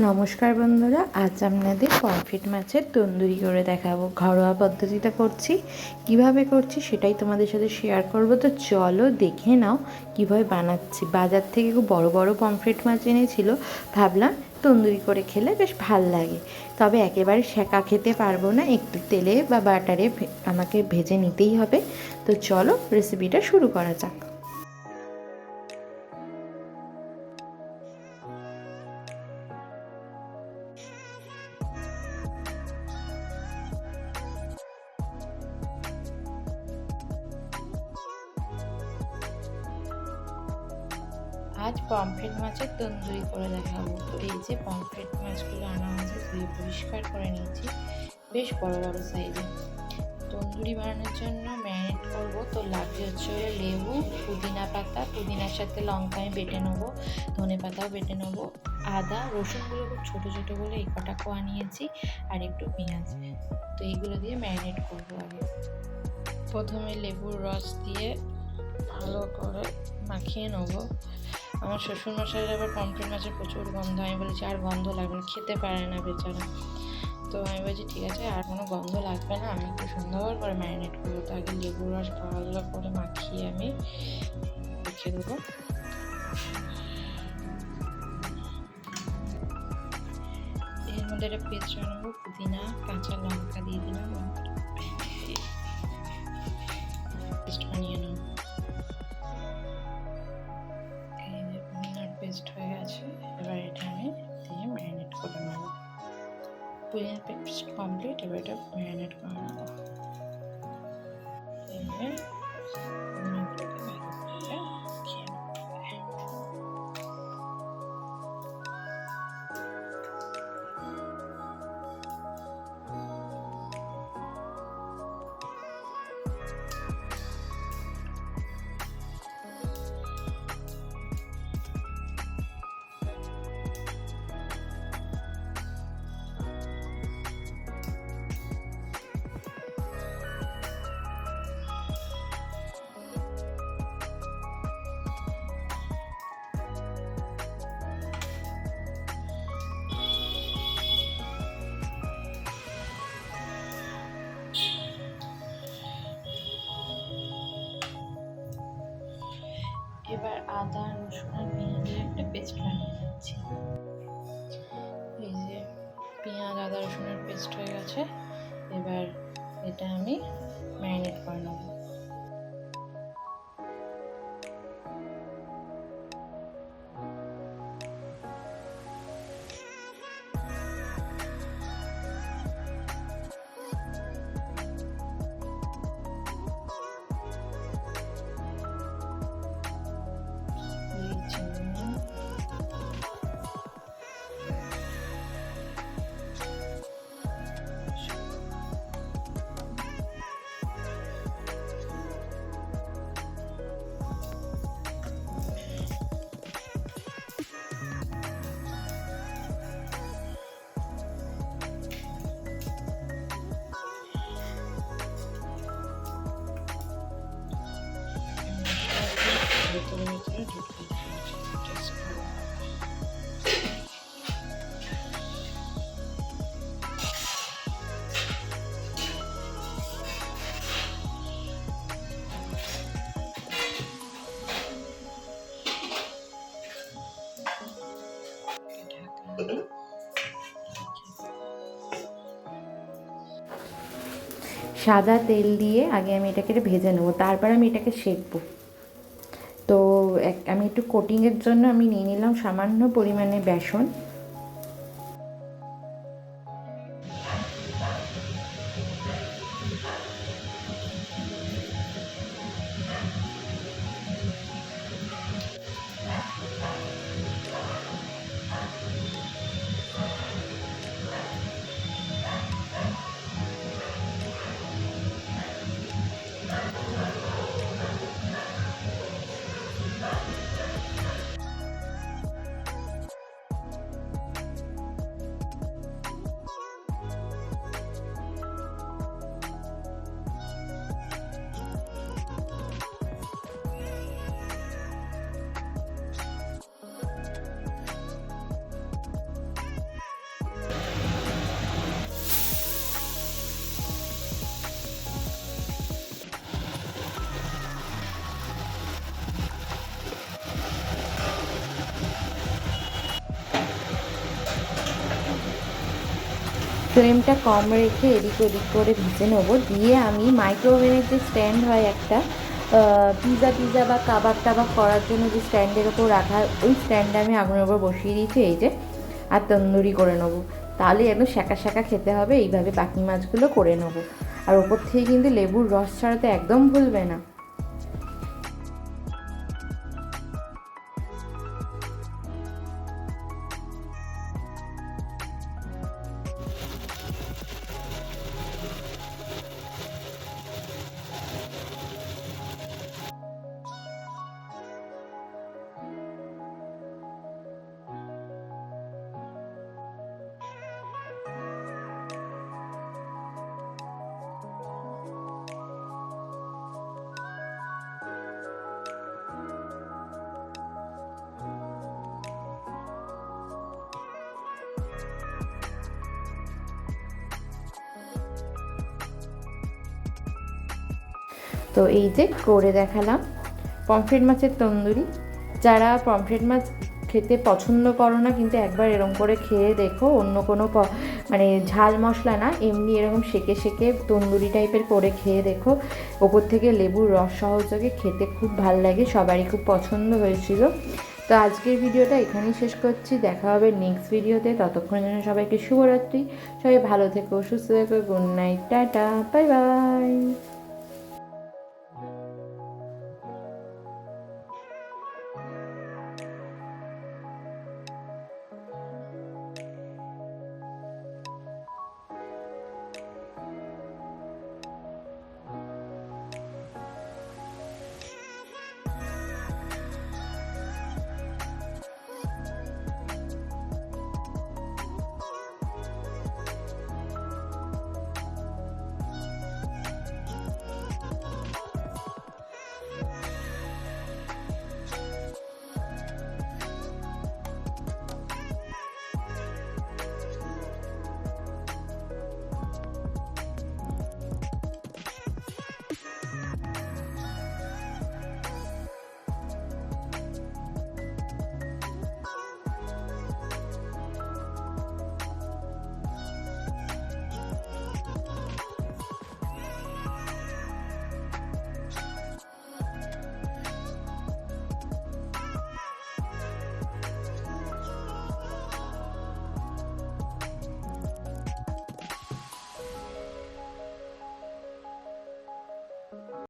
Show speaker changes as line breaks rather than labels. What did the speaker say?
নমস্কার বন্ধুরা, আজ আপনাদের পমফ্রেট মাছের তন্দুরি করে দেখাবো। ঘরোয়া পদ্ধতিতে করছি, কিভাবে করছি সেটাই তোমাদের সাথে শেয়ার করব। তো চলো দেখে নাও কিভাবে বানাচ্ছি। বাজার থেকে খুব বড় বড় পমফ্রেট মাছ এনেছিল, ভাবলাম তন্দুরি করে খেলে বেশ ভাল লাগে। তবে একেবারে সেকা খেতে পারবো না, একটু তেলে বা বাটারে আমাকে ভেজে নিতেই হবে। তো চলো রেসিপিটা শুরু করা যাক। আজ পমফ্রেট মাছের তন্দুরি করে দেখাবো। এই যে পমফ্রেট মাছগুলো আনা হয়েছে, ধুয়ে পরিষ্কার করে নিয়েছি, বেশ বড় বড় সাইজের। তন্দুরি বানানোর জন্য ম্যারিনেট করবো, তো লাগবে হচ্ছে লেবু, পুদিনার সাথে লঙ্কা আমি বেটে নেবো, ধনে পাতাও বেটে নেবো, আদা, রসুনগুলো খুব ছোটো ছোটো বলে এই কটা কোয়া নিয়েছি, আর একটু পেঁয়াজ। তো এইগুলো দিয়ে ম্যারিনেট করবো। আগে প্রথমে লেবুর রস দিয়ে ভালো করে মাখিয়ে নেবো। আমার শ্বশুরমশাইয়ের আবার পমফ্রেট মাছের প্রচুর গন্ধ, আমি বলেছি আর গন্ধ লাগবে না, খেতে পারে না বেচারা। তো আমি বলছি ঠিক আছে, আর কোনো গন্ধ লাগবে না, আমি একটু সুন্দর করে ম্যারিনেট করবো। তো আগে লেবুর রস ভালো করে মাখিয়ে আমি রেখে দেবো। এর মধ্যে একটা পেস্ট বানাবো, পুদিনা কাঁচা লঙ্কা দিয়ে দিলাম, পেস্ট বানিয়ে নেবো। পেস্ট হয়ে গেছে, এবার এটা আমি দিয়ে ম্যারিনেট করে নেবো। পুদিনা পেস্ট কমপ্লিট, এবার এটা ম্যারিনেট করে নেবো। এবার আদা, রসুন আর পেঁয়াজের একটা পেস্ট বানিয়ে নিচ্ছি। এই যে পেঁয়াজ, আদা, রসুনের পেস্ট হয়ে গেছে, এবার এটা আমি ম্যারিনেট করে নেব। সাদা তেল দিয়ে আগে আমি এটাকে ভেজে নেবো, তারপর আমি এটাকে সেঁকবো। তো আমি একটু কোটিংয়ের জন্য আমি নিয়ে নিলাম সামান্য পরিমাণে বেসন। ফ্লেমটা কম রেখে এদিক ওদিক করে ভেজে নেবো। দিয়ে আমি মাইক্রোওভেনের যে স্ট্যান্ড হয় একটা, পিৎজা বা কাবাব টাবাব করার জন্য যে স্ট্যান্ডের ওপর রাখা, ওই স্ট্যান্ডটা আমি আগুনের ওপর বসিয়ে দিয়েছি এই যে। আর তন্দুরি করে নেবো, তাহলে একদম শাঁকা শাঁকা খেতে হবে। এইভাবে বাকি মাছগুলো করে নেবো। আর ওপর থেকে কিন্তু লেবুর রস ছাড়াতে একদম ভুলবে না। তো এই যে করে দেখালাম পমফ্রেট মাছের তন্দুরি। যারা পমফ্রেট মাছ খেতে পছন্দ করো না, কিন্তু একবার এরকম করে খেয়ে দেখো। অন্য কোনো মানে ঝাল মশলা না, এমনি এরকম সেকে সেকে তন্দুরি টাইপের করে খেয়ে দেখো। ওপর থেকে লেবুর রস সহযোগে খেতে খুব ভাল লাগে, সবারই খুব পছন্দ হয়েছিল। তো আজকের ভিডিওটা এখানেই শেষ করছি। দেখা হবে নেক্সট ভিডিওতে। ততক্ষণের জন্য সবাইকে শুভরাত্রি। সবাই ভালো থেকো, সুস্থ থেকো। Good night, tata, bye bye.